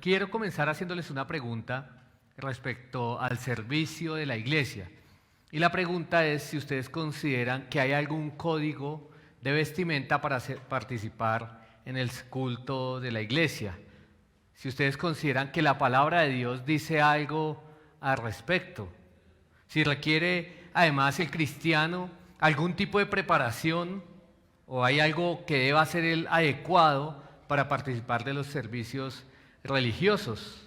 Quiero comenzar haciéndoles una pregunta respecto al servicio de la iglesia. Y la pregunta es si ustedes consideran que hay algún código de vestimenta para participar en el culto de la iglesia. Si ustedes consideran que la palabra de Dios dice algo al respecto. Si requiere además el cristiano algún tipo de preparación o hay algo que deba ser el adecuado para participar de los servicios religiosos.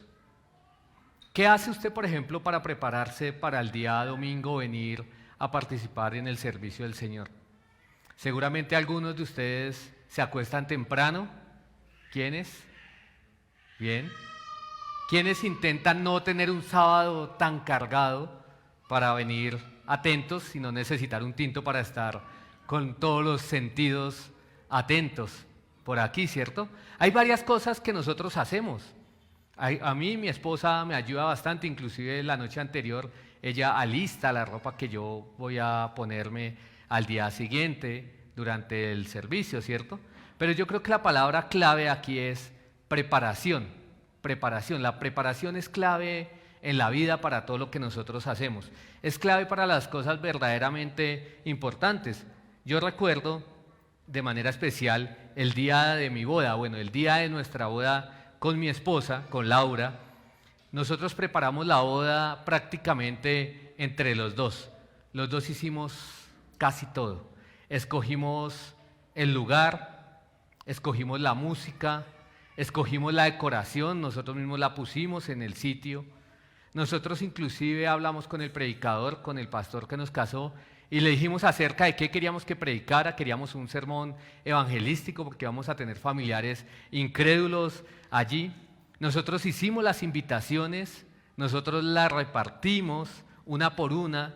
¿Qué hace usted, por ejemplo, para prepararse para el día domingo venir a participar en el servicio del Señor? Seguramente algunos de ustedes se acuestan temprano. ¿Quiénes? Bien. ¿Quiénes intentan no tener un sábado tan cargado para venir atentos y no necesitar un tinto para estar con todos los sentidos atentos? Por aquí, ¿cierto? Hay varias cosas que nosotros hacemos. A mí mi esposa me ayuda bastante, inclusive la noche anterior ella alista la ropa que yo voy a ponerme al día siguiente durante el servicio, ¿cierto? Pero yo creo que la palabra clave aquí es preparación. Preparación. La preparación es clave en la vida para todo lo que nosotros hacemos. Es clave para las cosas verdaderamente importantes. Yo recuerdo de manera especial el día de mi boda, el día de nuestra boda con mi esposa, con Laura. Nosotros preparamos la boda prácticamente entre los dos. Los dos hicimos casi todo. Escogimos el lugar, escogimos la música, escogimos la decoración, nosotros mismos la pusimos en el sitio. Nosotros inclusive hablamos con el predicador, con el pastor que nos casó, y le dijimos acerca de qué queríamos que predicara. Queríamos un sermón evangelístico porque íbamos a tener familiares incrédulos allí. Nosotros hicimos las invitaciones, nosotros las repartimos una por una.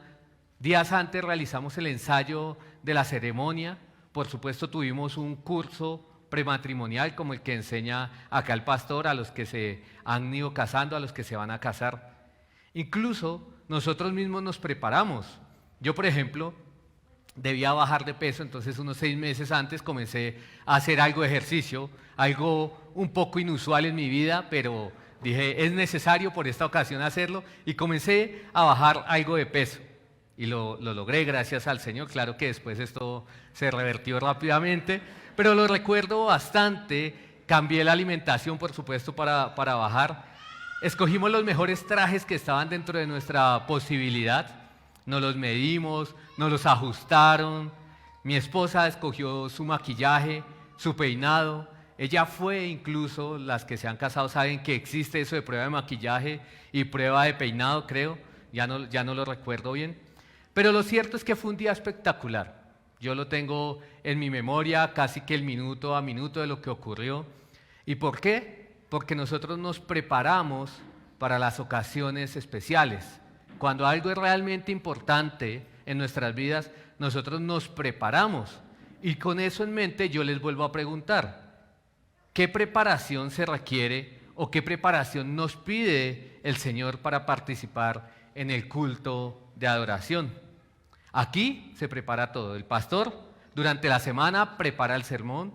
Días antes realizamos el ensayo de la ceremonia. Por supuesto tuvimos un curso prematrimonial como el que enseña acá el pastor a los que se han ido casando, a los que se van a casar. Incluso nosotros mismos nos preparamos. Yo, por ejemplo, debía bajar de peso, entonces unos 6 meses antes comencé a hacer algo de ejercicio, algo un poco inusual en mi vida, pero dije, es necesario por esta ocasión hacerlo, y comencé a bajar algo de peso. Y lo logré gracias al Señor. Claro que después esto se revertió rápidamente, pero lo recuerdo bastante. Cambié la alimentación, por supuesto, para bajar. Escogimos los mejores trajes que estaban dentro de nuestra posibilidad. Nos los medimos, nos los ajustaron. Mi esposa escogió su maquillaje, su peinado. Ella fue, incluso las que se han casado saben que existe eso de prueba de maquillaje y prueba de peinado, creo. Ya no lo recuerdo bien. Pero lo cierto es que fue un día espectacular. Yo lo tengo en mi memoria, casi que el minuto a minuto de lo que ocurrió. ¿Y por qué? Porque nosotros nos preparamos para las ocasiones especiales. Cuando algo es realmente importante en nuestras vidas, nosotros nos preparamos. Y con eso en mente yo les vuelvo a preguntar, ¿qué preparación se requiere o qué preparación nos pide el Señor para participar en el culto de adoración? Aquí se prepara todo. El pastor durante la semana prepara el sermón,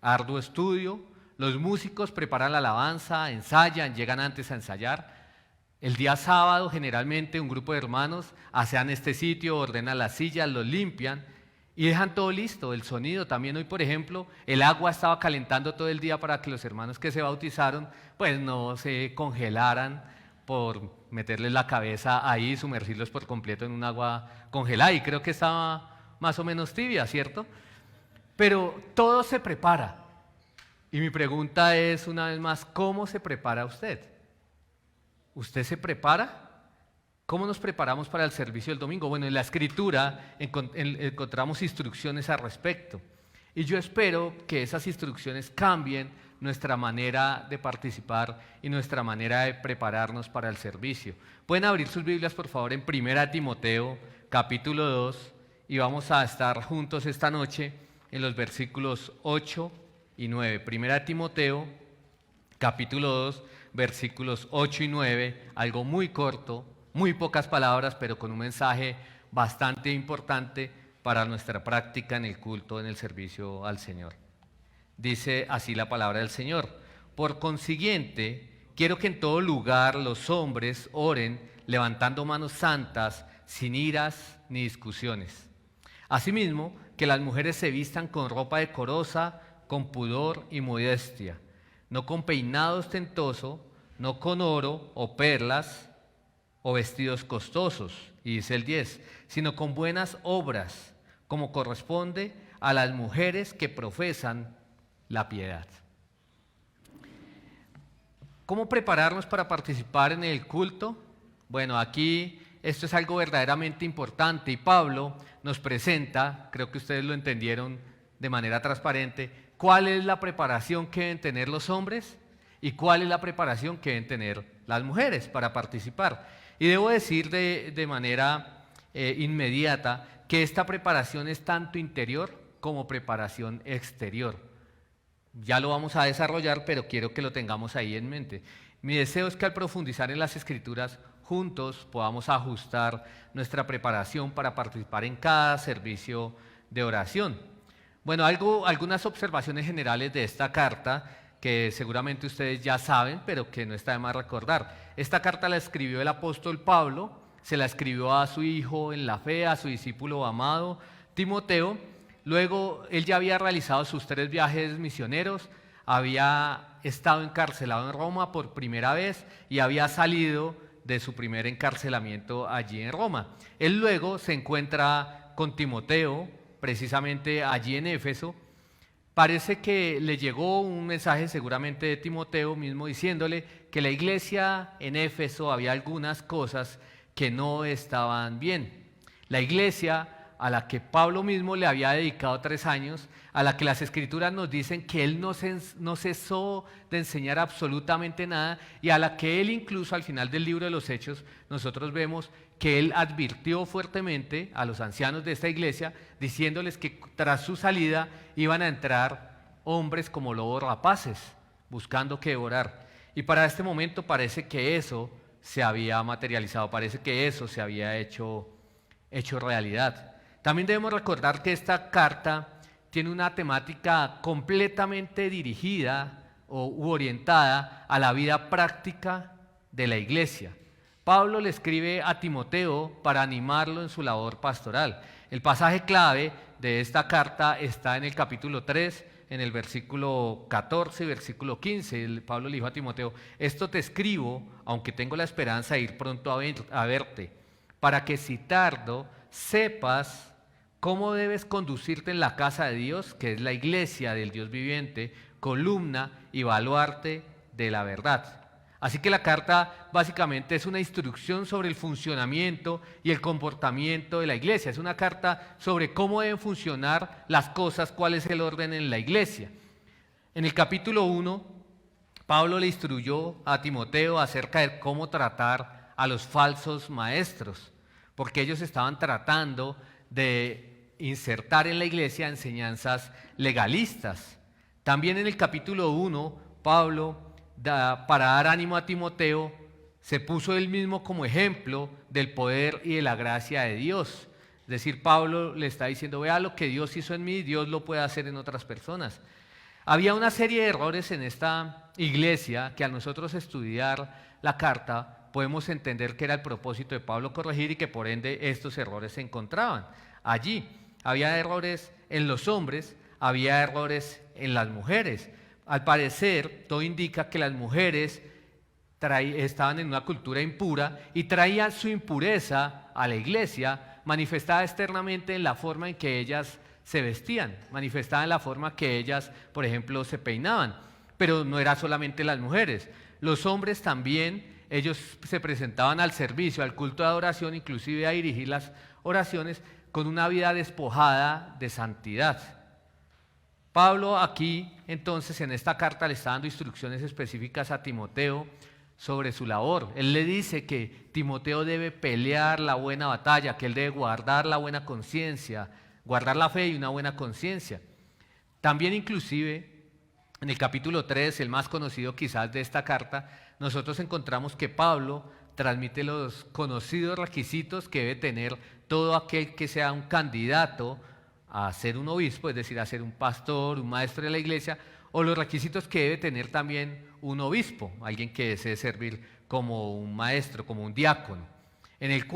arduo estudio. Los músicos preparan la alabanza, ensayan, llegan antes a ensayar. El día sábado generalmente un grupo de hermanos hacen este sitio, ordenan las sillas, los limpian y dejan todo listo. El sonido también. Hoy, por ejemplo, el agua estaba calentando todo el día para que los hermanos que se bautizaron pues no se congelaran por meterles la cabeza ahí y sumergirlos por completo en un agua congelada, y creo que estaba más o menos tibia, ¿cierto? Pero todo se prepara. Y mi pregunta es, una vez más, ¿cómo se prepara usted? ¿Usted se prepara? ¿Cómo nos preparamos para el servicio del domingo? En la Escritura encontramos instrucciones al respecto. Y yo espero que esas instrucciones cambien nuestra manera de participar y nuestra manera de prepararnos para el servicio. Pueden abrir sus Biblias, por favor, en 1 Timoteo, capítulo 2, y vamos a estar juntos esta noche en los versículos 8 y 9. 1 Timoteo, capítulo 2, versículos 8 y 9, algo muy corto, muy pocas palabras, pero con un mensaje bastante importante para nuestra práctica en el culto, en el servicio al Señor. Dice así la palabra del Señor: por consiguiente, quiero que en todo lugar los hombres oren levantando manos santas, sin iras ni discusiones. Asimismo, que las mujeres se vistan con ropa decorosa, con pudor y modestia, no con peinado ostentoso, no con oro o perlas o vestidos costosos, y dice el 10, sino con buenas obras, como corresponde a las mujeres que profesan la piedad. ¿Cómo prepararnos para participar en el culto? Bueno, aquí esto es algo verdaderamente importante y Pablo nos presenta, creo que ustedes lo entendieron de manera transparente, cuál es la preparación que deben tener los hombres y cuál es la preparación que deben tener las mujeres para participar. Y debo decir de manera inmediata que esta preparación es tanto interior como preparación exterior. Ya lo vamos a desarrollar, pero quiero que lo tengamos ahí en mente. Mi deseo es que al profundizar en las Escrituras, juntos podamos ajustar nuestra preparación para participar en cada servicio de oración. Bueno, algunas observaciones generales de esta carta que seguramente ustedes ya saben, pero que no está de más recordar. Esta carta la escribió el apóstol Pablo, se la escribió a su hijo en la fe, a su discípulo amado, Timoteo. Luego, él ya había realizado sus 3 viajes misioneros, había estado encarcelado en Roma por primera vez y había salido de su primer encarcelamiento allí en Roma. Él luego se encuentra con Timoteo, precisamente allí en Éfeso. Parece que le llegó un mensaje seguramente de Timoteo mismo diciéndole que la iglesia en Éfeso había algunas cosas que no estaban bien. La iglesia a la que Pablo mismo le había dedicado 3 años, a la que las Escrituras nos dicen que él no cesó de enseñar absolutamente nada y a la que él incluso al final del libro de los Hechos nosotros vemos que él advirtió fuertemente a los ancianos de esta iglesia diciéndoles que tras su salida iban a entrar hombres como lobos rapaces buscando que devorar. Y para este momento parece que eso se había materializado, parece que eso se había hecho realidad. También debemos recordar que esta carta tiene una temática completamente dirigida u orientada a la vida práctica de la iglesia. Pablo le escribe a Timoteo para animarlo en su labor pastoral. El pasaje clave de esta carta está en el capítulo 3, en el versículo 14 y versículo 15. Pablo le dijo a Timoteo, esto te escribo, aunque tengo la esperanza de ir pronto a verte, para que si tardo sepas cómo debes conducirte en la casa de Dios, que es la iglesia del Dios viviente, columna y baluarte de la verdad. Así que la carta básicamente es una instrucción sobre el funcionamiento y el comportamiento de la iglesia. Es una carta sobre cómo deben funcionar las cosas, cuál es el orden en la iglesia. En el capítulo 1, Pablo le instruyó a Timoteo acerca de cómo tratar a los falsos maestros, porque ellos estaban tratando de insertar en la iglesia enseñanzas legalistas. También en el capítulo 1, Pablo, para dar ánimo a Timoteo, se puso él mismo como ejemplo del poder y de la gracia de Dios. Es decir, Pablo le está diciendo, vea lo que Dios hizo en mí, Dios lo puede hacer en otras personas. Había una serie de errores en esta iglesia que a nosotros estudiar la carta podemos entender que era el propósito de Pablo corregir y que por ende estos errores se encontraban allí. Había errores en los hombres, había errores en las mujeres. Al parecer, todo indica que las mujeres estaban en una cultura impura y traían su impureza a la iglesia, manifestada externamente en la forma en que ellas se vestían, manifestada en la forma que ellas, por ejemplo, se peinaban. Pero no era solamente las mujeres, los hombres también, ellos se presentaban al servicio, al culto de adoración, inclusive a dirigir las oraciones con una vida despojada de santidad. Pablo aquí, entonces, en esta carta le está dando instrucciones específicas a Timoteo sobre su labor. Él le dice que Timoteo debe pelear la buena batalla, que él debe guardar la buena conciencia, guardar la fe y una buena conciencia. También inclusive, en el capítulo 3, el más conocido quizás de esta carta, nosotros encontramos que Pablo transmite los conocidos requisitos que debe tener todo aquel que sea un candidato a ser un obispo, es decir, a ser un pastor, un maestro de la iglesia, o los requisitos que debe tener también un obispo, alguien que desee servir como un maestro, como un diácono. En el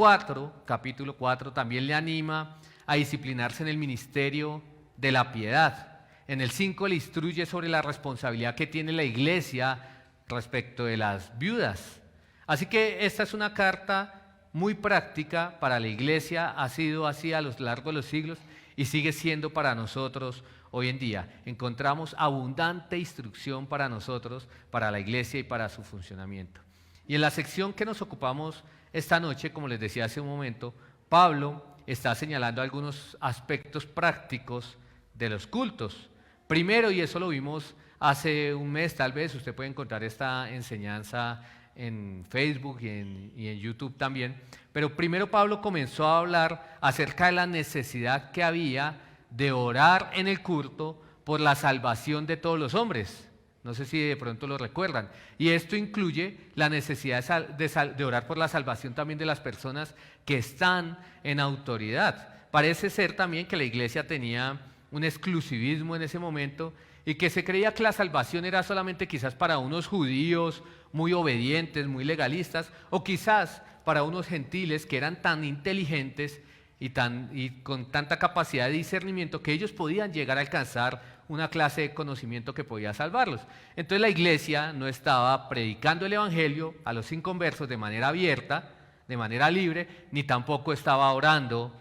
capítulo 4, también le anima a disciplinarse en el ministerio de la piedad. En el 5 le instruye sobre la responsabilidad que tiene la iglesia respecto de las viudas. Así que esta es una carta muy práctica para la iglesia, ha sido así a lo largo de los siglos y sigue siendo para nosotros hoy en día. Encontramos abundante instrucción para nosotros, para la iglesia y para su funcionamiento. Y en la sección que nos ocupamos esta noche, como les decía hace un momento, Pablo está señalando algunos aspectos prácticos de los cultos. Primero, y eso lo vimos hace un mes tal vez, usted puede encontrar esta enseñanza en Facebook y en YouTube también, pero primero Pablo comenzó a hablar acerca de la necesidad que había de orar en el culto por la salvación de todos los hombres. No sé si de pronto lo recuerdan. Y esto incluye la necesidad de orar por la salvación también de las personas que están en autoridad. Parece ser también que la iglesia tenía un exclusivismo en ese momento y que se creía que la salvación era solamente quizás para unos judíos muy obedientes, muy legalistas, o quizás para unos gentiles que eran tan inteligentes y con tanta capacidad de discernimiento que ellos podían llegar a alcanzar una clase de conocimiento que podía salvarlos. Entonces la iglesia no estaba predicando el evangelio a los inconversos de manera abierta, de manera libre, ni tampoco estaba orando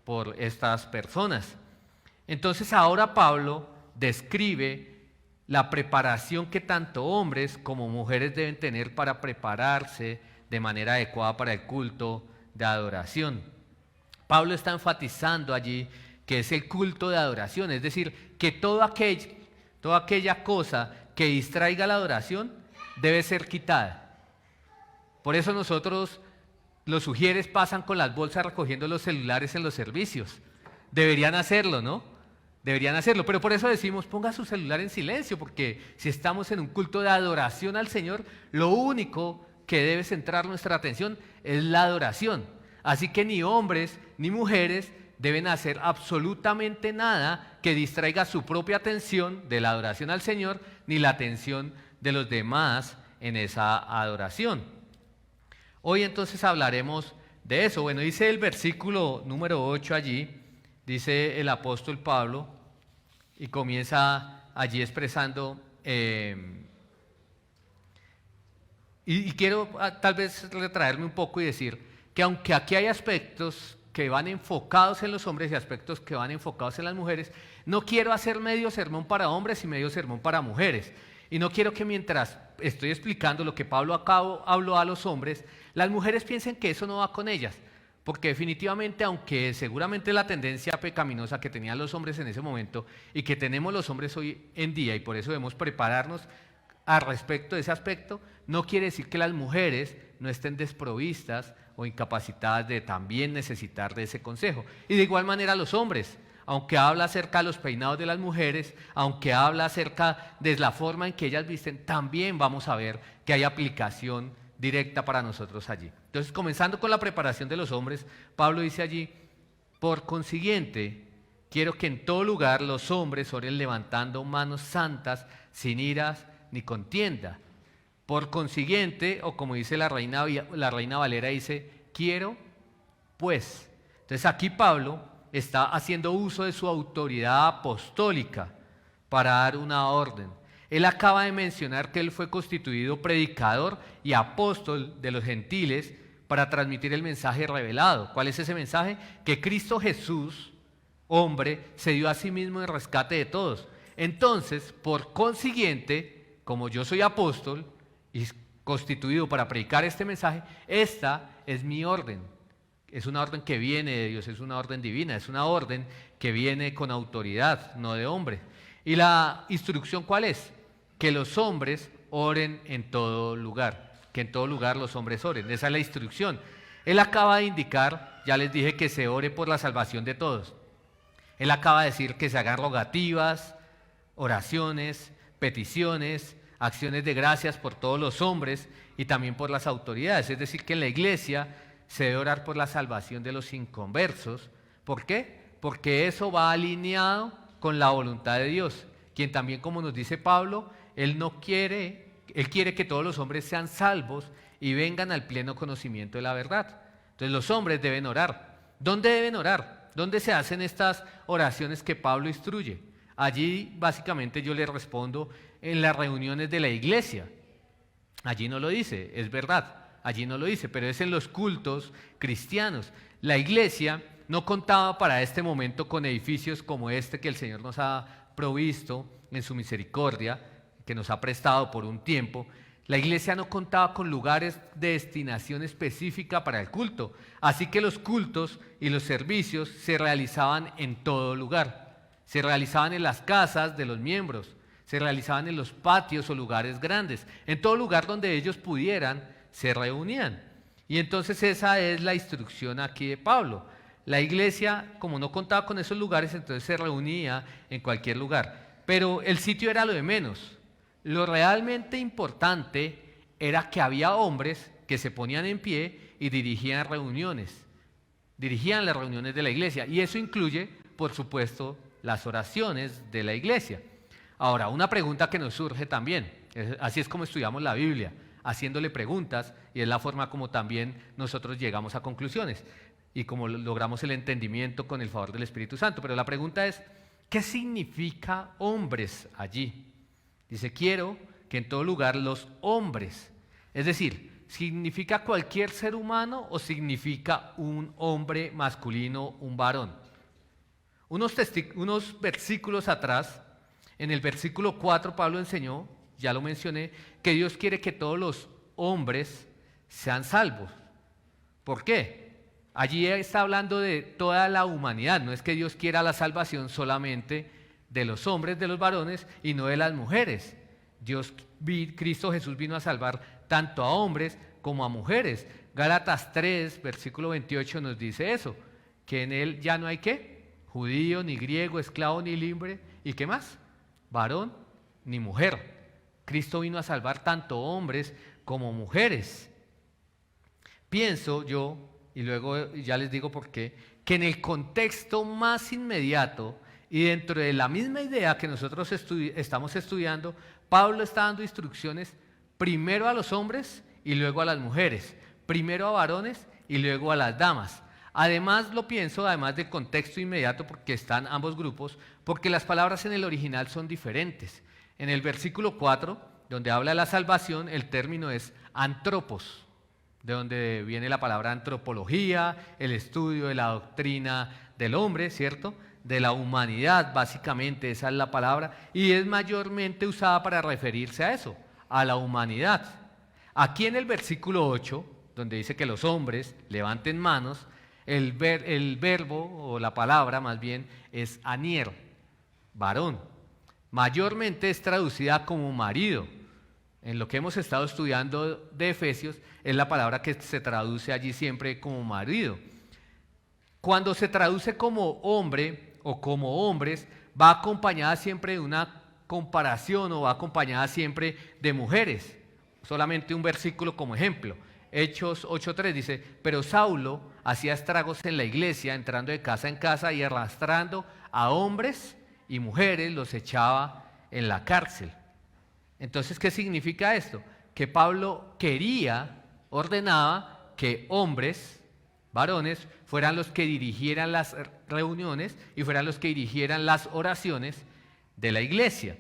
por estas personas. Entonces ahora Pablo describe la preparación que tanto hombres como mujeres deben tener para prepararse de manera adecuada para el culto de adoración. Pablo está enfatizando allí que es el culto de adoración, es decir, que toda aquella cosa que distraiga la adoración debe ser quitada. Por eso nosotros, los sugieres, pasan con las bolsas recogiendo los celulares en los servicios. Deberían hacerlo, ¿no? Deberían hacerlo, pero por eso decimos, ponga su celular en silencio, porque si estamos en un culto de adoración al Señor, lo único que debe centrar nuestra atención es la adoración. Así que ni hombres ni mujeres deben hacer absolutamente nada que distraiga su propia atención de la adoración al Señor, ni la atención de los demás en esa adoración. Hoy entonces hablaremos de eso. Bueno, dice el versículo número 8 allí, dice el apóstol Pablo, y comienza allí expresando, y quiero tal vez retraerme un poco y decir que aunque aquí hay aspectos que van enfocados en los hombres y aspectos que van enfocados en las mujeres, no quiero hacer medio sermón para hombres y medio sermón para mujeres. Y no quiero que mientras estoy explicando lo que Pablo habló a los hombres, las mujeres piensen que eso no va con ellas. Porque definitivamente, aunque seguramente la tendencia pecaminosa que tenían los hombres en ese momento y que tenemos los hombres hoy en día, y por eso debemos prepararnos al respecto de ese aspecto, no quiere decir que las mujeres no estén desprovistas o incapacitadas de también necesitar de ese consejo. Y de igual manera los hombres, aunque habla acerca de los peinados de las mujeres, aunque habla acerca de la forma en que ellas visten, también vamos a ver que hay aplicación directa para nosotros allí. Entonces, comenzando con la preparación de los hombres, Pablo dice allí, por consiguiente, quiero que en todo lugar los hombres oren levantando manos santas, sin iras ni contienda. Por consiguiente, o como dice la Reina Valera, dice, quiero pues. Entonces aquí Pablo está haciendo uso de su autoridad apostólica para dar una orden. Él acaba de mencionar que él fue constituido predicador y apóstol de los gentiles para transmitir el mensaje revelado. ¿Cuál es ese mensaje? Que Cristo Jesús, hombre, se dio a sí mismo en rescate de todos. Entonces, por consiguiente, como yo soy apóstol y constituido para predicar este mensaje, esta es mi orden. Es una orden que viene de Dios, es una orden divina, es una orden que viene con autoridad, no de hombre. ¿Y la instrucción cuál es? Que los hombres oren en todo lugar, que en todo lugar los hombres oren. Esa es la instrucción. Él acaba de indicar, ya les dije, que se ore por la salvación de todos. Él acaba de decir que se hagan rogativas, oraciones, peticiones, acciones de gracias por todos los hombres y también por las autoridades. Es decir, que en la iglesia se debe orar por la salvación de los inconversos. ¿Por qué? Porque eso va alineado con la voluntad de Dios. quien también, como nos dice Pablo, él quiere que todos los hombres sean salvos y vengan al pleno conocimiento de la verdad. Entonces los hombres deben orar. ¿Dónde deben orar? ¿Dónde se hacen estas oraciones que Pablo instruye? Allí básicamente yo le respondo en las reuniones de la iglesia. Allí no lo dice, es verdad, allí no lo dice, pero es en los cultos cristianos. La iglesia no contaba para este momento con edificios como este que el Señor nos ha provisto en su misericordia, que nos ha prestado por un tiempo. La iglesia no contaba con lugares de destinación específica para el culto, así que los cultos y los servicios se realizaban en todo lugar. Se realizaban en las casas de los miembros, se realizaban en los patios o lugares grandes, en todo lugar donde ellos pudieran, se reunían. Y entonces esa es la instrucción aquí de Pablo. La iglesia, como no contaba con esos lugares, entonces se reunía en cualquier lugar. Pero el sitio era lo de menos. Lo realmente importante era que había hombres que se ponían en pie y dirigían las reuniones de la iglesia. Y eso incluye, por supuesto, las oraciones de la iglesia. Ahora, una pregunta que nos surge también, así es como estudiamos la Biblia, haciéndole preguntas, y es la forma como también nosotros llegamos a conclusiones y como logramos el entendimiento con el favor del Espíritu Santo. Pero la pregunta es, ¿qué significa hombres allí? Dice, quiero que en todo lugar los hombres, es decir, ¿significa cualquier ser humano o significa un hombre masculino, un varón? Unos versículos atrás, en el versículo 4, Pablo enseñó, ya lo mencioné, que Dios quiere que todos los hombres sean salvos. ¿Por qué? Allí está hablando de toda la humanidad, no es que Dios quiera la salvación solamente de los hombres, de los varones, y no de las mujeres. Cristo Jesús vino a salvar tanto a hombres como a mujeres. Gálatas 3, versículo 28 nos dice eso, que en Él ya no hay ¿qué? Judío, ni griego, esclavo, ni libre, ¿y qué más? Varón, ni mujer. Cristo vino a salvar tanto hombres como mujeres. Pienso yo, y luego ya les digo por qué, que en el contexto más inmediato y dentro de la misma idea que nosotros estamos estudiando, Pablo está dando instrucciones primero a los hombres y luego a las mujeres, primero a varones y luego a las damas. Además lo pienso, además del contexto inmediato, porque están ambos grupos, porque las palabras en el original son diferentes. En el versículo 4, donde habla de la salvación, el término es antropos, de donde viene la palabra antropología, el estudio de la doctrina del hombre, ¿cierto? De la humanidad, básicamente, esa es la palabra, y es mayormente usada para referirse a eso, a la humanidad. Aquí en el versículo 8, donde dice que los hombres levanten manos, el verbo, o la palabra más bien, es anier, varón. Mayormente es traducida como marido. En lo que hemos estado estudiando de Efesios, es la palabra que se traduce allí siempre como marido. Cuando se traduce como hombre o como hombres, va acompañada siempre de una comparación o va acompañada siempre de mujeres. Solamente un versículo como ejemplo. Hechos 8:3 dice, pero Saulo hacía estragos en la iglesia, entrando de casa en casa y arrastrando a hombres y mujeres, los echaba en la cárcel. Entonces, ¿qué significa esto? Que Pablo ordenaba que hombres, varones, fueran los que dirigieran las reuniones y fueran los que dirigieran las oraciones de la iglesia.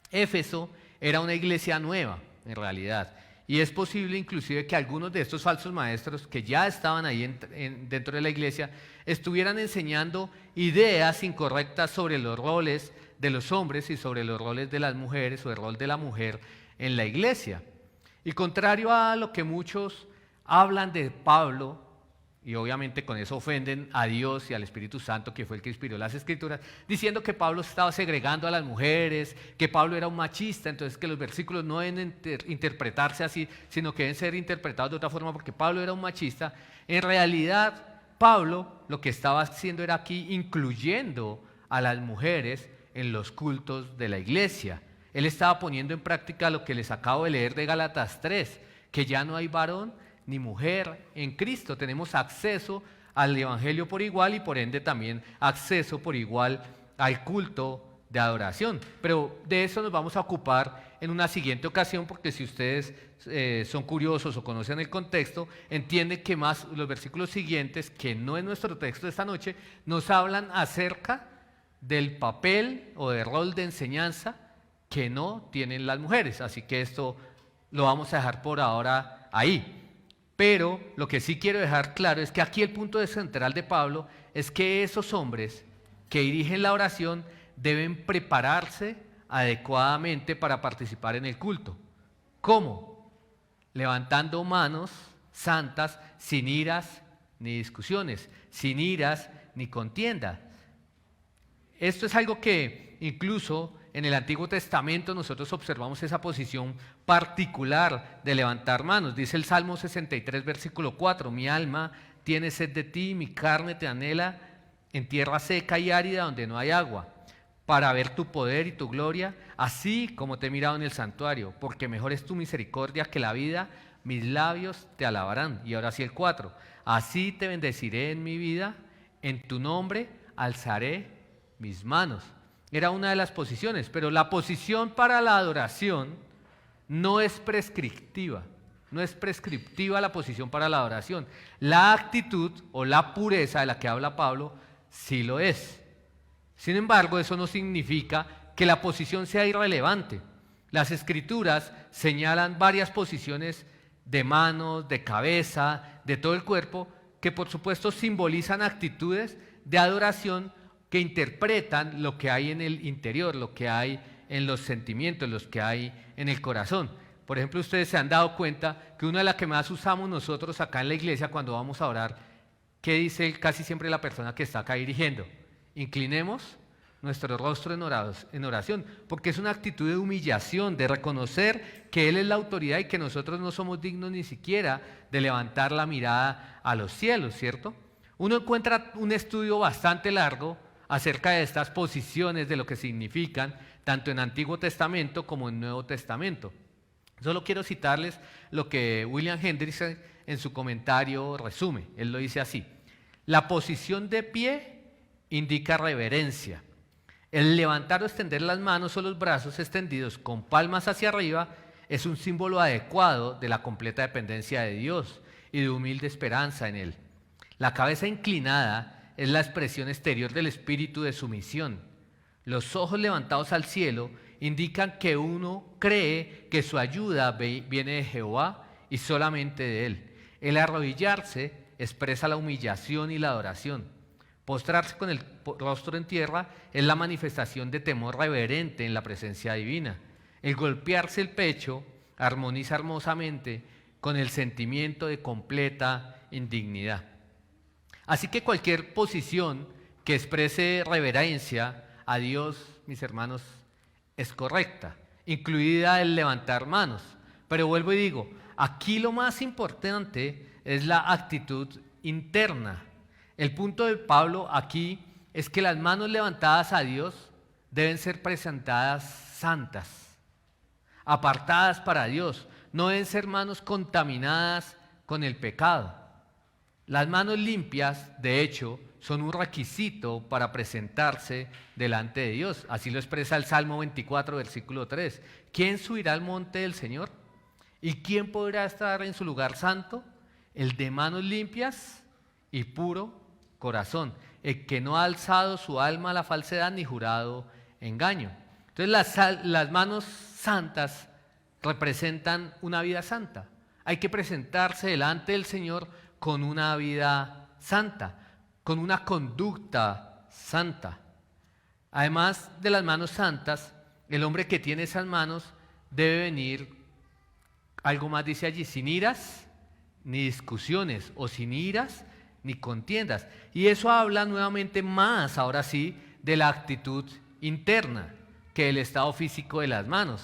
Éfeso era una iglesia nueva, en realidad, y es posible inclusive que algunos de estos falsos maestros que ya estaban ahí dentro de la iglesia estuvieran enseñando ideas incorrectas sobre los roles de los hombres y sobre los roles de las mujeres o el rol de la mujer en la iglesia. Y contrario a lo que muchos hablan de Pablo, y obviamente con eso ofenden a Dios y al Espíritu Santo, que fue el que inspiró las Escrituras, diciendo que Pablo estaba segregando a las mujeres, que Pablo era un machista, entonces que los versículos no deben interpretarse así, sino que deben ser interpretados de otra forma porque Pablo era un machista. En realidad, Pablo lo que estaba haciendo era aquí incluyendo a las mujeres en los cultos de la iglesia. Él estaba poniendo en práctica lo que les acabo de leer de Gálatas 3, que ya no hay varón ni mujer en Cristo. Tenemos acceso al Evangelio por igual y por ende también acceso por igual al culto de adoración. Pero de eso nos vamos a ocupar en una siguiente ocasión, porque si ustedes son curiosos o conocen el contexto, entienden que más los versículos siguientes, que no es nuestro texto de esta noche, nos hablan acerca del papel o del rol de enseñanza que no tienen las mujeres. Así que esto lo vamos a dejar por ahora ahí. Pero lo que sí quiero dejar claro es que aquí el punto central de Pablo es que esos hombres que dirigen la oración deben prepararse adecuadamente para participar en el culto. ¿Cómo? Levantando manos santas, sin iras ni discusiones, sin iras ni contiendas. Esto es algo que incluso en el Antiguo Testamento nosotros observamos esa posición particular de levantar manos. Dice el Salmo 63, versículo 4, mi alma tiene sed de ti, mi carne te anhela en tierra seca y árida donde no hay agua, para ver tu poder y tu gloria, así como te he mirado en el santuario, porque mejor es tu misericordia que la vida, mis labios te alabarán. Y ahora sí el 4, así te bendeciré en mi vida, en tu nombre alzaré mis manos. Era una de las posiciones, pero la posición para la adoración no es prescriptiva. No es prescriptiva la posición para la adoración. La actitud o la pureza de la que habla Pablo sí lo es. Sin embargo, eso no significa que la posición sea irrelevante. Las Escrituras señalan varias posiciones de manos, de cabeza, de todo el cuerpo, que por supuesto simbolizan actitudes de adoración que interpretan lo que hay en el interior, lo que hay en los sentimientos, lo que hay en el corazón. Por ejemplo, ustedes se han dado cuenta que una de las que más usamos nosotros acá en la iglesia cuando vamos a orar, ¿qué dice casi siempre la persona que está acá dirigiendo? Inclinemos nuestro rostro en oración, porque es una actitud de humillación, de reconocer que Él es la autoridad y que nosotros no somos dignos ni siquiera de levantar la mirada a los cielos, ¿cierto? Uno encuentra un estudio bastante largo acerca de estas posiciones, de lo que significan, tanto en Antiguo Testamento como en Nuevo Testamento. Solo quiero citarles lo que William Hendriksen en su comentario resume. Él lo dice así: la posición de pie indica reverencia. El levantar o extender las manos o los brazos extendidos con palmas hacia arriba es un símbolo adecuado de la completa dependencia de Dios y de humilde esperanza en Él. La cabeza inclinada es la expresión exterior del espíritu de sumisión. Los ojos levantados al cielo indican que uno cree que su ayuda viene de Jehová y solamente de Él. El arrodillarse expresa la humillación y la adoración. Postrarse con el rostro en tierra es la manifestación de temor reverente en la presencia divina. El golpearse el pecho armoniza hermosamente con el sentimiento de completa indignidad. Así que cualquier posición que exprese reverencia a Dios, mis hermanos, es correcta, incluida el levantar manos. Pero vuelvo y digo, aquí lo más importante es la actitud interna. El punto de Pablo aquí es que las manos levantadas a Dios deben ser presentadas santas, apartadas para Dios. No deben ser manos contaminadas con el pecado. Las manos limpias, de hecho, son un requisito para presentarse delante de Dios. Así lo expresa el Salmo 24, versículo 3. ¿Quién subirá al monte del Señor? ¿Y quién podrá estar en su lugar santo? El de manos limpias y puro corazón, el que no ha alzado su alma a la falsedad ni jurado engaño. Entonces las manos santas representan una vida santa. Hay que presentarse delante del Señor con una vida santa, con una conducta santa. Además de las manos santas, el hombre que tiene esas manos debe venir, algo más dice allí, sin iras ni discusiones, o sin iras ni contiendas. Y eso habla nuevamente más, ahora sí, de la actitud interna que el estado físico de las manos.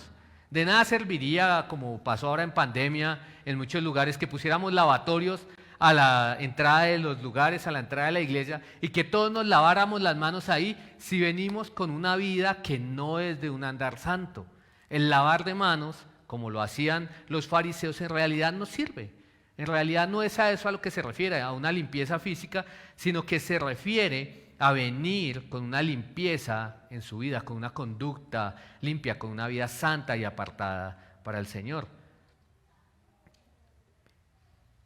De nada serviría, como pasó ahora en pandemia, en muchos lugares, que pusiéramos lavatorios a la entrada de los lugares, a la entrada de la iglesia, y que todos nos laváramos las manos ahí si venimos con una vida que no es de un andar santo. El lavar de manos, como lo hacían los fariseos, en realidad no sirve. En realidad no es a eso a lo que se refiere, a una limpieza física, sino que se refiere a venir con una limpieza en su vida, con una conducta limpia, con una vida santa y apartada para el Señor.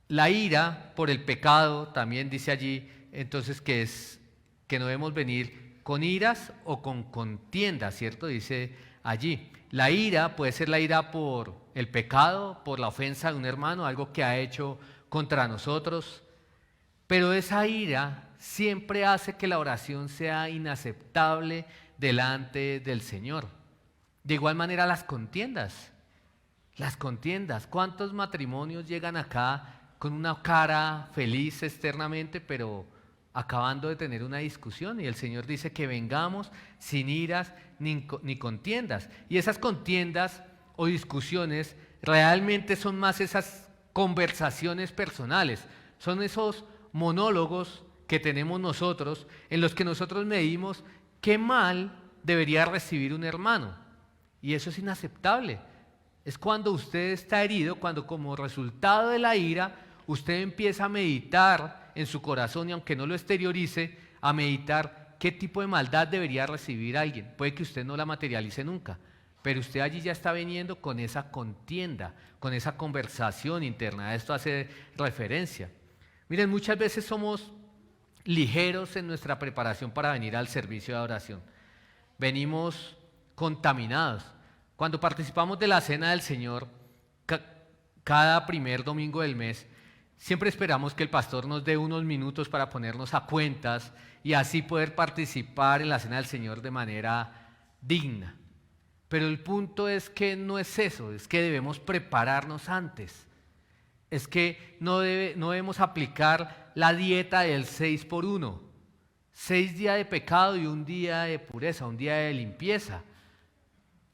La ira por el pecado también dice allí, entonces, que no debemos venir con iras o con contiendas, ¿cierto? Dice allí. La ira puede ser la ira por el pecado, por la ofensa de un hermano, algo que ha hecho contra nosotros, pero esa ira siempre hace que la oración sea inaceptable delante del Señor. De igual manera las contiendas. ¿Cuántos matrimonios llegan acá con una cara feliz externamente, pero acabando de tener una discusión? Y el Señor dice que vengamos sin iras ni contiendas. Y esas contiendas o discusiones realmente son más esas conversaciones personales, son esos monólogos que tenemos nosotros en los que nosotros medimos qué mal debería recibir un hermano. Y eso es inaceptable. Es cuando usted está herido, cuando como resultado de la ira, usted empieza a meditar en su corazón y aunque no lo exteriorice, a meditar qué tipo de maldad debería recibir alguien. Puede que usted no la materialice nunca, pero usted allí ya está viniendo con esa contienda, con esa conversación interna. A esto hace referencia. Miren, muchas veces somos ligeros en nuestra preparación para venir al servicio de oración. Venimos contaminados. Cuando participamos de la Cena del Señor, cada primer domingo del mes, siempre esperamos que el pastor nos dé unos minutos para ponernos a cuentas y así poder participar en la Cena del Señor de manera digna. Pero el punto es que no es eso, es que debemos prepararnos antes. Es que no debemos aplicar la dieta del 6x1. 6 días de pecado y un día de pureza, un día de limpieza.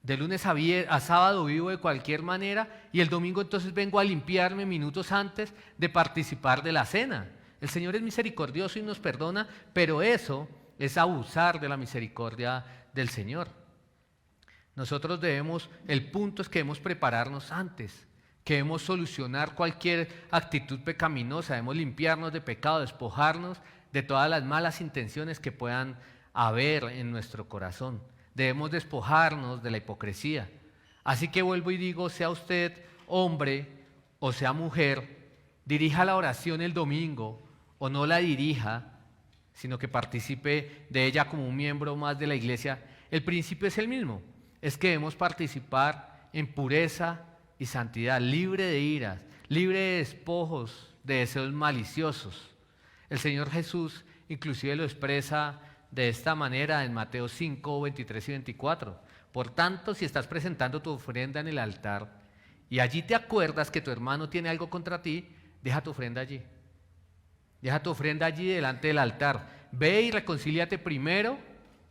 De lunes a sábado vivo de cualquier manera y el domingo entonces vengo a limpiarme minutos antes de participar de la cena. El Señor es misericordioso y nos perdona, pero eso es abusar de la misericordia del Señor. El punto es que debemos prepararnos antes, que debemos solucionar cualquier actitud pecaminosa, debemos limpiarnos de pecado, despojarnos de todas las malas intenciones que puedan haber en nuestro corazón. Debemos despojarnos de la hipocresía. Así que vuelvo y digo, sea usted hombre o sea mujer, dirija la oración el domingo o no la dirija, sino que participe de ella como un miembro más de la iglesia. El principio es el mismo, es que debemos participar en pureza y santidad, libre de iras, libre de despojos, de deseos maliciosos. El Señor Jesús inclusive lo expresa de esta manera en Mateo 5, 23 y 24. Por tanto, si estás presentando tu ofrenda en el altar y allí te acuerdas que tu hermano tiene algo contra ti, deja tu ofrenda allí. Deja tu ofrenda allí delante del altar. Ve y reconcíliate primero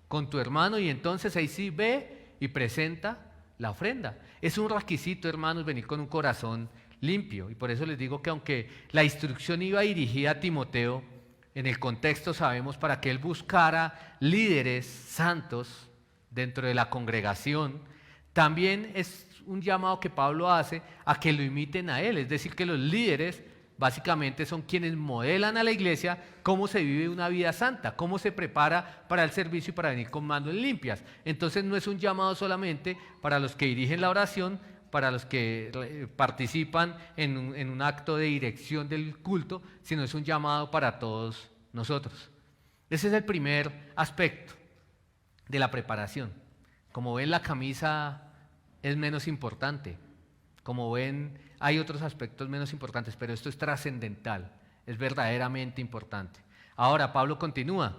con tu hermano y entonces ahí sí ve y presenta la ofrenda. Es un requisito, hermanos, venir con un corazón limpio. Y por eso les digo que aunque la instrucción iba dirigida a Timoteo, en el contexto sabemos para que él buscara líderes santos dentro de la congregación, también es un llamado que Pablo hace a que lo imiten a él. Es decir, que los líderes básicamente son quienes modelan a la iglesia cómo se vive una vida santa, cómo se prepara para el servicio y para venir con manos limpias. Entonces no es un llamado solamente para los que dirigen la oración, para los que participan en un acto de dirección del culto, sino es un llamado para todos nosotros. Ese es el primer aspecto de la preparación. Como ven, la camisa es menos importante. Como ven, hay otros aspectos menos importantes, pero esto es trascendental, es verdaderamente importante. Ahora Pablo continúa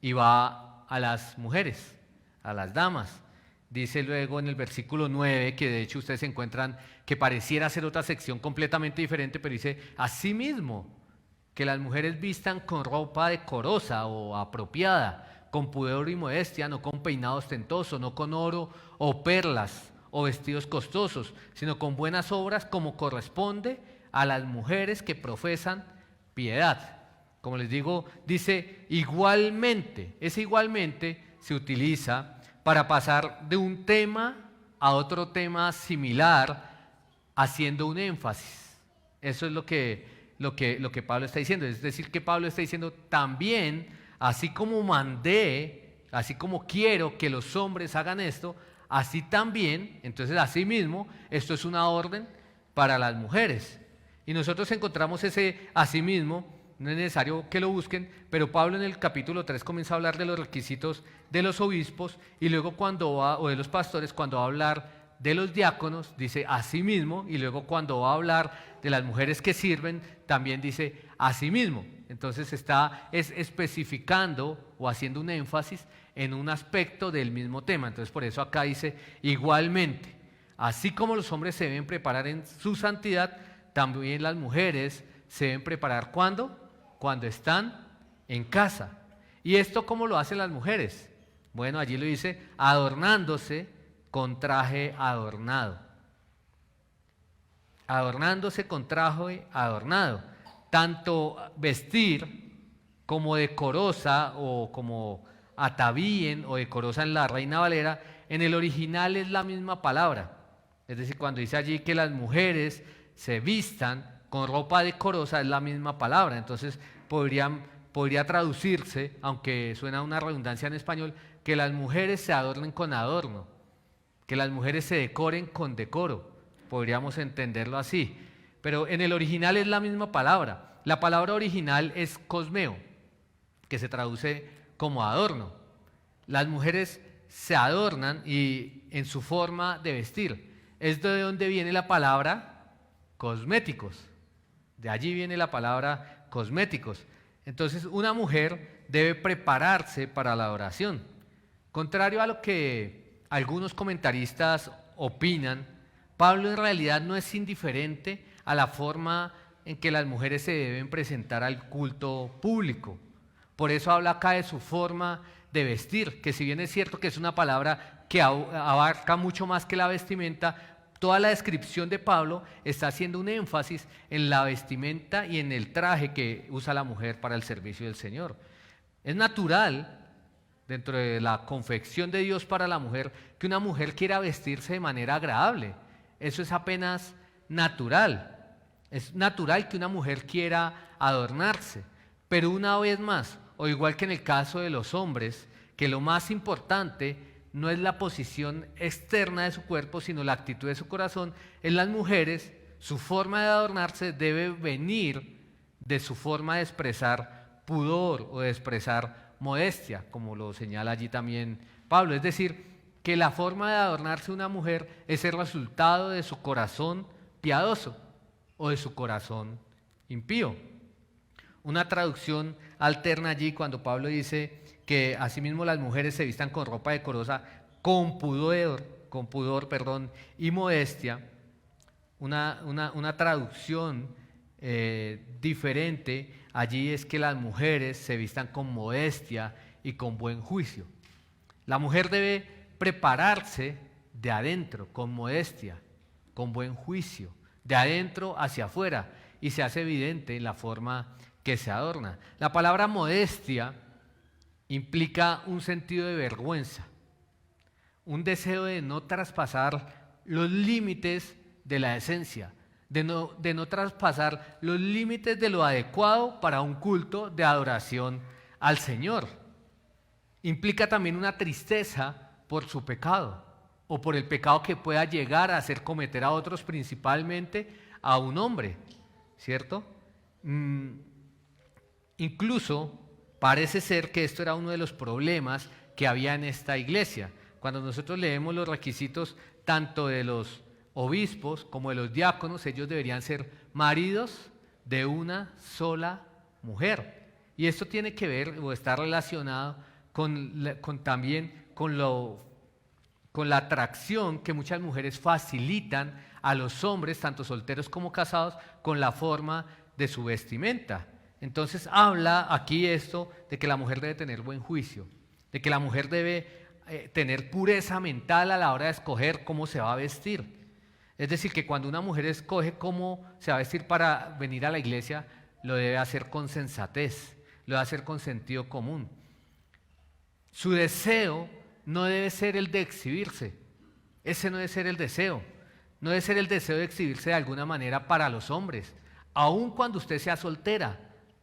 y va a las mujeres, a las damas. Dice luego en el versículo 9, que de hecho ustedes encuentran que pareciera ser otra sección completamente diferente, pero dice, asimismo, que las mujeres vistan con ropa decorosa o apropiada, con pudor y modestia, no con peinado ostentoso, no con oro o perlas o vestidos costosos, sino con buenas obras como corresponde a las mujeres que profesan piedad. Como les digo, dice igualmente, ese igualmente se utiliza para pasar de un tema a otro tema similar, haciendo un énfasis. Eso es lo que Pablo está diciendo. Es decir, que Pablo está diciendo también, así como mandé, así como quiero que los hombres hagan esto, así también, entonces así mismo, esto es una orden para las mujeres. Y nosotros encontramos ese así mismo, no es necesario que lo busquen, pero Pablo en el capítulo 3 comienza a hablar de los requisitos de los obispos y luego o de los pastores, cuando va a hablar de los diáconos, dice así mismo, y luego cuando va a hablar de las mujeres que sirven, también dice así mismo. Entonces es especificando o haciendo un énfasis en un aspecto del mismo tema. Entonces por eso acá dice igualmente, así como los hombres se deben preparar en su santidad, también las mujeres se deben preparar ¿cuándo? Cuando están en casa. ¿Y esto cómo lo hacen las mujeres? Bueno, allí lo dice, adornándose con traje adornado. Adornándose con traje adornado. Tanto vestir como decorosa o como atavíen o decorosa en la Reina Valera, en el original es la misma palabra. Es decir, cuando dice allí que las mujeres se vistan con ropa decorosa, es la misma palabra. Entonces podría traducirse, aunque suena una redundancia en español, que las mujeres se adornen con adorno, que las mujeres se decoren con decoro. Podríamos entenderlo así. Pero en el original es la misma palabra. La palabra original es cosmeo, que se traduce como adorno. Las mujeres se adornan y en su forma de vestir. Es de donde viene la palabra cosméticos. De allí viene la palabra cosméticos. Entonces una mujer debe prepararse para la oración. Contrario a lo que algunos comentaristas opinan, Pablo en realidad no es indiferente a la forma en que las mujeres se deben presentar al culto público. Por eso habla acá de su forma de vestir, que si bien es cierto que es una palabra que abarca mucho más que la vestimenta, toda la descripción de Pablo está haciendo un énfasis en la vestimenta y en el traje que usa la mujer para el servicio del Señor. Es natural, dentro de la confección de Dios para la mujer, que una mujer quiera vestirse de manera agradable. Eso es apenas natural. Es natural que una mujer quiera adornarse, pero una vez más, o igual que en el caso de los hombres, que lo más importante no es la posición externa de su cuerpo, sino la actitud de su corazón. En las mujeres, su forma de adornarse debe venir de su forma de expresar pudor o de expresar modestia, como lo señala allí también Pablo. Es decir, que la forma de adornarse una mujer es el resultado de su corazón piadoso o de su corazón impío. Una traducción alterna allí cuando Pablo dice que asimismo las mujeres se vistan con ropa decorosa, con pudor, y modestia. Una traducción diferente allí es que las mujeres se vistan con modestia y con buen juicio. La mujer debe prepararse de adentro, con modestia, con buen juicio, de adentro hacia afuera, y se hace evidente en la forma que se adorna. La palabra modestia implica un sentido de vergüenza, un deseo de no traspasar los límites de la esencia, de no traspasar los límites de lo adecuado para un culto de adoración al Señor. Implica también una tristeza por su pecado o por el pecado que pueda llegar a hacer cometer a otros, principalmente a un hombre, ¿cierto? Incluso parece ser que esto era uno de los problemas que había en esta iglesia. Cuando nosotros leemos los requisitos tanto de los obispos como de los diáconos, ellos deberían ser maridos de una sola mujer. Y esto tiene que ver o está relacionado también con la atracción que muchas mujeres facilitan a los hombres, tanto solteros como casados, con la forma de su vestimenta. Entonces habla aquí esto de que la mujer debe tener buen juicio, de que la mujer debe tener pureza mental a la hora de escoger cómo se va a vestir. Es decir, que cuando una mujer escoge cómo se va a vestir para venir a la iglesia, lo debe hacer con sensatez, lo debe hacer con sentido común. Su deseo no debe ser el de exhibirse, ese no debe ser el deseo, no debe ser el deseo de exhibirse de alguna manera para los hombres, Aun cuando usted sea soltera,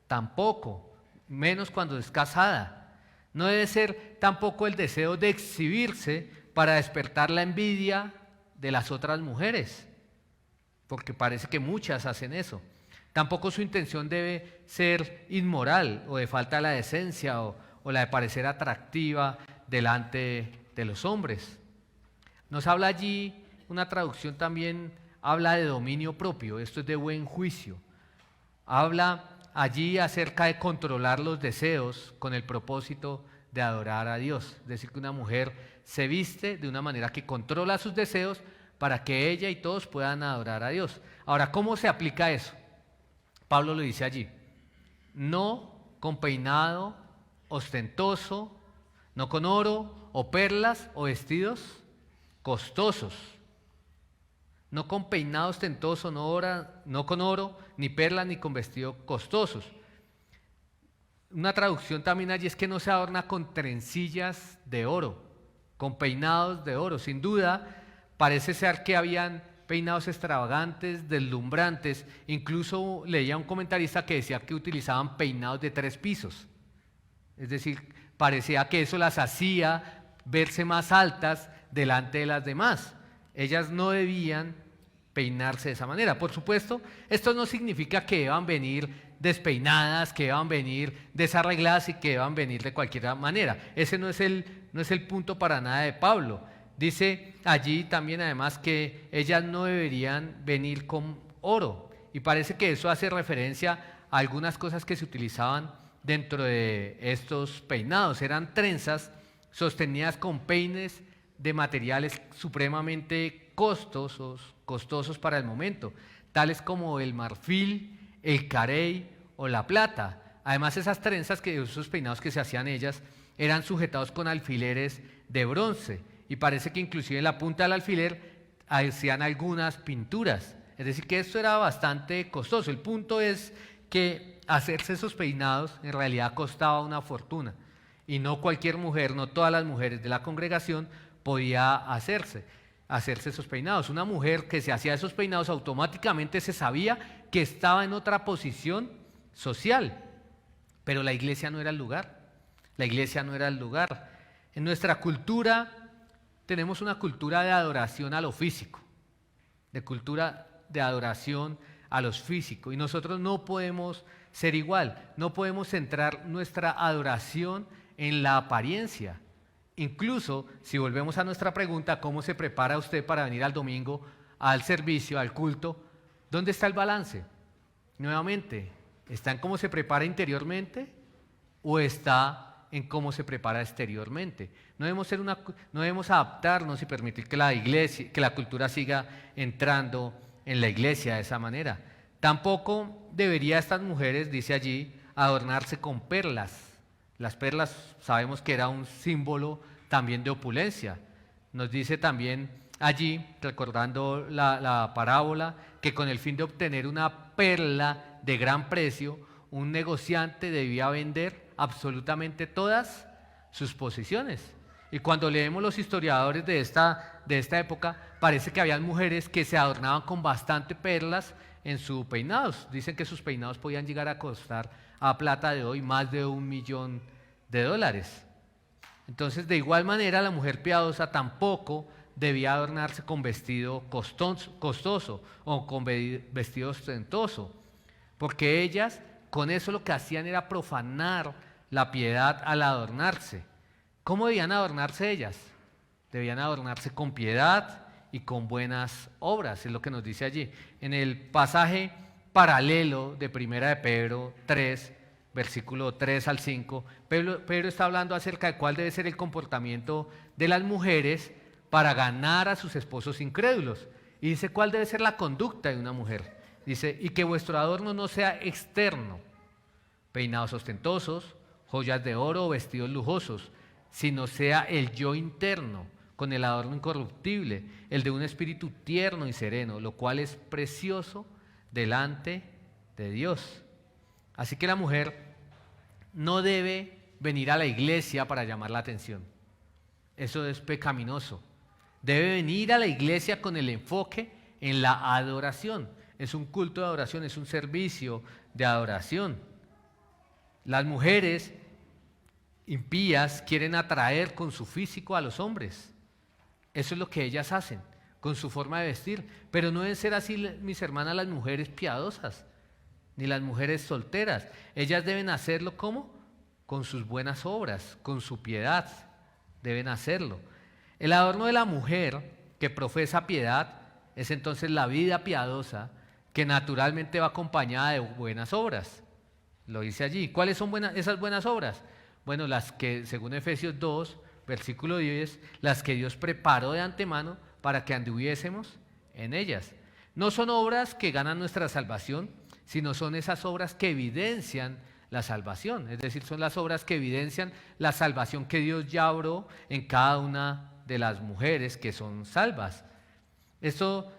tampoco, menos cuando es casada. No debe ser tampoco el deseo de exhibirse para despertar la envidia de las otras mujeres, porque parece que muchas hacen eso. Tampoco su intención debe ser inmoral o de falta de la decencia o la de parecer atractiva delante de los hombres. Nos habla allí, una traducción también habla de dominio propio, esto es de buen juicio. Habla allí acerca de controlar los deseos con el propósito de adorar a Dios. Es decir, que una mujer se viste de una manera que controla sus deseos para que ella y todos puedan adorar a Dios. Ahora, ¿cómo se aplica eso? Pablo lo dice allí: no con peinado ostentoso, no con oro o perlas o vestidos costosos, no con peinado ostentoso, no con oro, ni perlas, ni con vestidos costosos. Una traducción también allí es que no se adorna con trencillas de oro, con peinados de oro. Sin duda, parece ser que habían peinados extravagantes, deslumbrantes. Incluso leía un comentarista que decía que utilizaban peinados de 3 pisos. Es decir, parecía que eso las hacía verse más altas delante de las demás. Ellas no debían peinarse de esa manera. Por supuesto, esto no significa que deban venir despeinadas, que deban venir desarregladas y que deban venir de cualquier manera. Ese no es el punto para nada de Pablo. Dice allí también además que ellas no deberían venir con oro, y parece que eso hace referencia a algunas cosas que se utilizaban dentro de estos peinados. Eran trenzas sostenidas con peines de materiales supremamente costosos para el momento, tales como el marfil, el carey o la plata. Además, esas trenzas, esos peinados que se hacían ellas, eran sujetados con alfileres de bronce, y parece que inclusive en la punta del alfiler hacían algunas pinturas. Es decir, que esto era bastante costoso. El punto es que hacerse esos peinados en realidad costaba una fortuna, y no cualquier mujer, no todas las mujeres de la congregación podía hacerse esos peinados. Una mujer que se hacía esos peinados automáticamente se sabía que estaba en otra posición social, pero la iglesia no era el lugar. La iglesia no era el lugar. En nuestra cultura tenemos una cultura de adoración a lo físico, de cultura de adoración a los físicos, y nosotros no podemos ser igual. No podemos centrar nuestra adoración en la apariencia. Incluso si volvemos a nuestra pregunta, ¿cómo se prepara usted para venir al domingo, al servicio, al culto? ¿Dónde está el balance? Nuevamente, ¿está en cómo se prepara interiormente o está en cómo se prepara exteriormente? No debemos adaptarnos y permitir que la iglesia, que la cultura siga entrando en la iglesia de esa manera. Tampoco debería estas mujeres, dice allí, adornarse con perlas. Las perlas sabemos que era un símbolo también de opulencia. Nos dice también allí, recordando la parábola, que con el fin de obtener una perla de gran precio, un negociante debía vender absolutamente todas sus posesiones. Y cuando leemos los historiadores de esta época, parece que habían mujeres que se adornaban con bastante perlas en sus peinados. Dicen que sus peinados podían llegar a costar a plata de hoy más de $1.000.000. Entonces, de igual manera, la mujer piadosa tampoco debía adornarse con vestido costoso o con vestido ostentoso, porque ellas con eso lo que hacían era profanar la piedad al adornarse. ¿Cómo debían adornarse ellas? Debían adornarse con piedad y con buenas obras, es lo que nos dice allí. En el pasaje paralelo de 1 de Pedro 3, versículo 3 al 5, Pedro está hablando acerca de cuál debe ser el comportamiento de las mujeres para ganar a sus esposos incrédulos. Y dice cuál debe ser la conducta de una mujer. Dice, y que vuestro adorno no sea externo, peinados ostentosos, joyas de oro o vestidos lujosos, sino sea el yo interno, con el adorno incorruptible, el de un espíritu tierno y sereno, lo cual es precioso delante de Dios. Así que la mujer no debe venir a la iglesia para llamar la atención. Eso es pecaminoso. Debe venir a la iglesia con el enfoque en la adoración. es un culto de adoración, es un servicio de adoración. Las mujeres impías quieren atraer con su físico a los hombres. Eso es lo que ellas hacen, con su forma de vestir. Pero no deben ser así, mis hermanas, las mujeres piadosas, ni las mujeres solteras. Ellas deben hacerlo ¿cómo? Con sus buenas obras, con su piedad. Deben hacerlo. El adorno de la mujer que profesa piedad es entonces la vida piadosa que naturalmente va acompañada de buenas obras. Lo dice allí. ¿Cuáles son esas buenas obras? Bueno, las que, según Efesios 2, versículo 10, las que Dios preparó de antemano para que anduviésemos en ellas. No son obras que ganan nuestra salvación, sino son esas obras que evidencian la salvación. Es decir, son las obras que evidencian la salvación que Dios ya obró en cada una de las mujeres que son salvas. Eso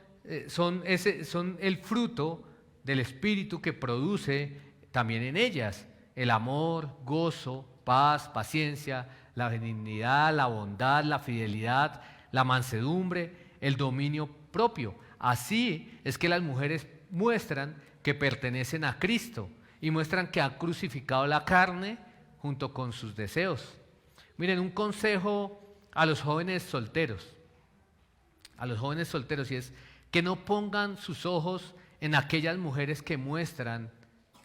son el fruto del Espíritu que produce también en ellas el amor, gozo, paz, paciencia, la benignidad, la bondad, la fidelidad, la mansedumbre, el dominio propio. Así es que las mujeres muestran que pertenecen a Cristo y muestran que han crucificado la carne junto con sus deseos. Miren, un consejo a los jóvenes solteros, y es que no pongan sus ojos en aquellas mujeres que muestran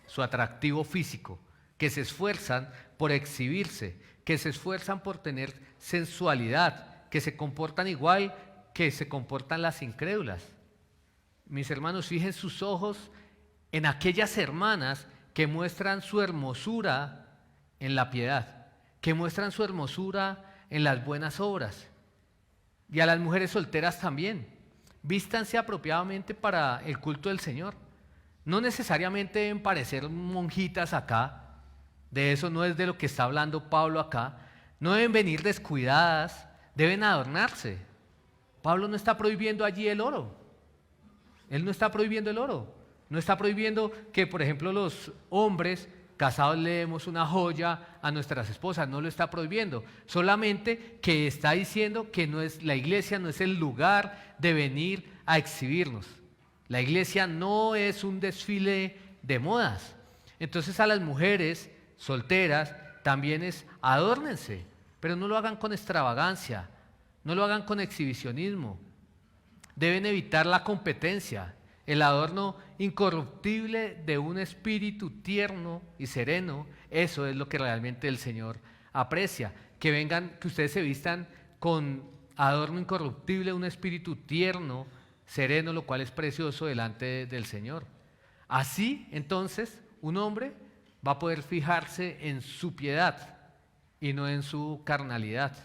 su atractivo físico, que se esfuerzan por exhibirse, que se esfuerzan por tener sensualidad, que se comportan igual que se comportan las incrédulas. Mis hermanos, fijen sus ojos en aquellas hermanas que muestran su hermosura en la piedad, que muestran su hermosura en las buenas obras. Y a las mujeres solteras también. Vístanse apropiadamente para el culto del Señor. No necesariamente deben parecer monjitas acá. De eso no es de lo que está hablando Pablo acá. No deben venir descuidadas, deben adornarse. Pablo no está prohibiendo allí el oro. Él no está prohibiendo el oro. No está prohibiendo que, por ejemplo, los hombres casados le demos una joya a nuestras esposas. No lo está prohibiendo. Solamente que está diciendo que la iglesia no es el lugar de venir a exhibirnos. La iglesia no es un desfile de modas. Entonces a las mujeres solteras también adórnense, pero no lo hagan con extravagancia, no lo hagan con exhibicionismo. Deben evitar la competencia, el adorno incorruptible de un espíritu tierno y sereno. Eso es lo que realmente el Señor aprecia. Que ustedes se vistan con adorno incorruptible, un espíritu tierno, sereno, lo cual es precioso delante del Señor. Así, entonces, un hombre va a poder fijarse en su piedad y no en su carnalidad.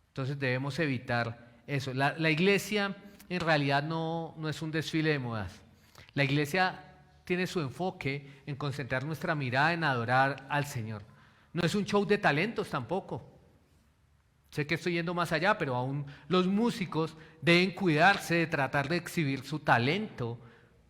Entonces debemos evitar eso. La iglesia en realidad no es un desfile de modas. La iglesia tiene su enfoque en concentrar nuestra mirada en adorar al Señor. No es un show de talentos tampoco. Sé que estoy yendo más allá, pero aún los músicos deben cuidarse de tratar de exhibir su talento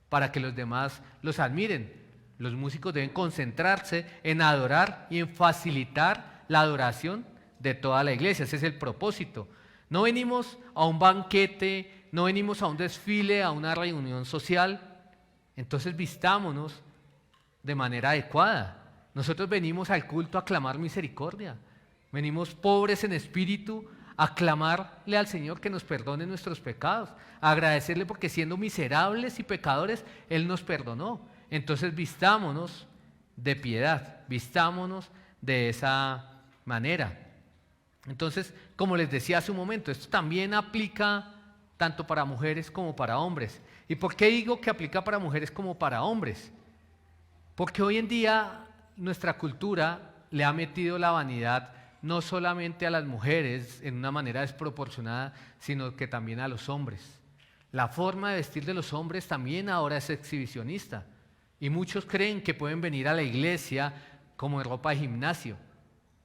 para que los demás los admiren. Los músicos deben concentrarse en adorar y en facilitar la adoración de toda la iglesia. Ese es el propósito. No venimos a un banquete, no venimos a un desfile, a una reunión social. Entonces vistámonos de manera adecuada. Nosotros venimos al culto a clamar misericordia. Venimos pobres en espíritu a clamarle al Señor que nos perdone nuestros pecados, a agradecerle porque siendo miserables y pecadores, Él nos perdonó. Entonces vistámonos de piedad, vistámonos de esa manera. Entonces, como les decía hace un momento, esto también aplica tanto para mujeres como para hombres. ¿Y por qué digo que aplica para mujeres como para hombres? Porque hoy en día nuestra cultura le ha metido la vanidad no solamente a las mujeres en una manera desproporcionada, sino que también a los hombres. La forma de vestir de los hombres también ahora es exhibicionista. Y muchos creen que pueden venir a la iglesia como en ropa de gimnasio.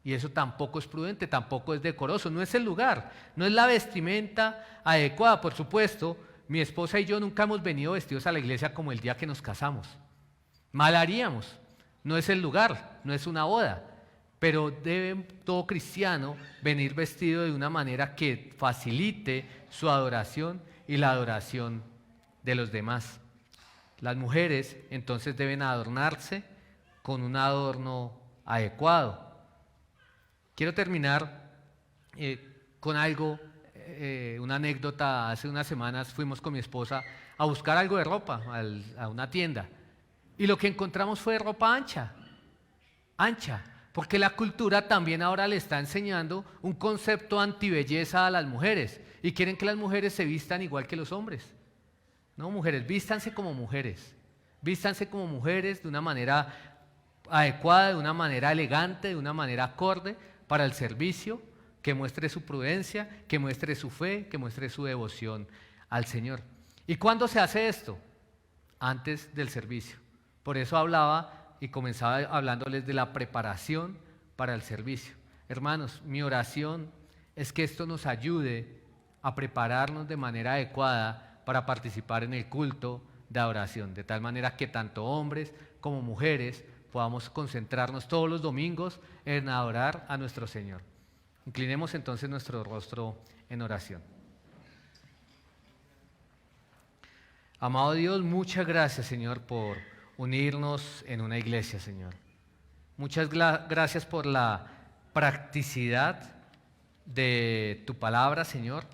Y eso tampoco es prudente, tampoco es decoroso, no es el lugar, no es la vestimenta adecuada. Por supuesto, mi esposa y yo nunca hemos venido vestidos a la iglesia como el día que nos casamos. Mal haríamos, no es el lugar, no es una boda. Pero debe todo cristiano venir vestido de una manera que facilite su adoración y la adoración de los demás. Las mujeres entonces deben adornarse con un adorno adecuado. Quiero terminar con algo, una anécdota. Hace unas semanas fuimos con mi esposa a buscar algo de ropa a una tienda y lo que encontramos fue ropa ancha, porque la cultura también ahora le está enseñando un concepto antibelleza a las mujeres y quieren que las mujeres se vistan igual que los hombres. No, mujeres, vístanse como mujeres, vístanse como mujeres de una manera adecuada, de una manera elegante, de una manera acorde para el servicio, que muestre su prudencia, que muestre su fe, que muestre su devoción al Señor. ¿Y cuándo se hace esto? Antes del servicio. Por eso hablaba y comenzaba hablándoles de la preparación para el servicio. Hermanos, mi oración es que esto nos ayude a prepararnos de manera adecuada para participar en el culto de adoración, de tal manera que tanto hombres como mujeres podamos concentrarnos todos los domingos en adorar a nuestro Señor. Inclinemos entonces nuestro rostro en oración. Amado Dios, muchas gracias, Señor, por unirnos en una iglesia, Señor. Muchas gracias por la practicidad de tu palabra, Señor.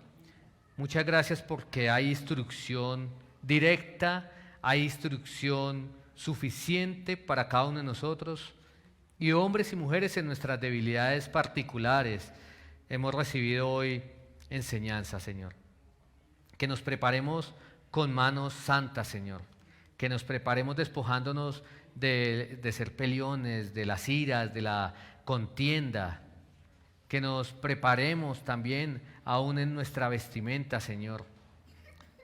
Muchas gracias porque hay instrucción directa, hay instrucción suficiente para cada uno de nosotros. Y hombres y mujeres en nuestras debilidades particulares hemos recibido hoy enseñanza, Señor. Que nos preparemos con manos santas, Señor. Que nos preparemos despojándonos de ser peleones, de las iras, de la contienda. Que nos preparemos también aún en nuestra vestimenta, Señor.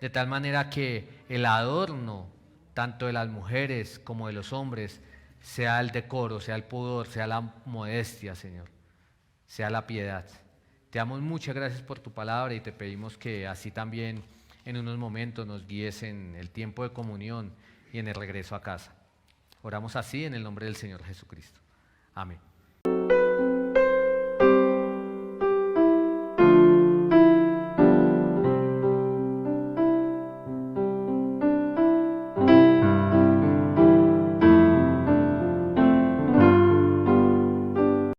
De tal manera que el adorno, tanto de las mujeres como de los hombres, sea el decoro, sea el pudor, sea la modestia, Señor. Sea la piedad. Te damos muchas gracias por tu palabra y te pedimos que así también en unos momentos nos guíes en el tiempo de comunión y en el regreso a casa. Oramos así en el nombre del Señor Jesucristo. Amén.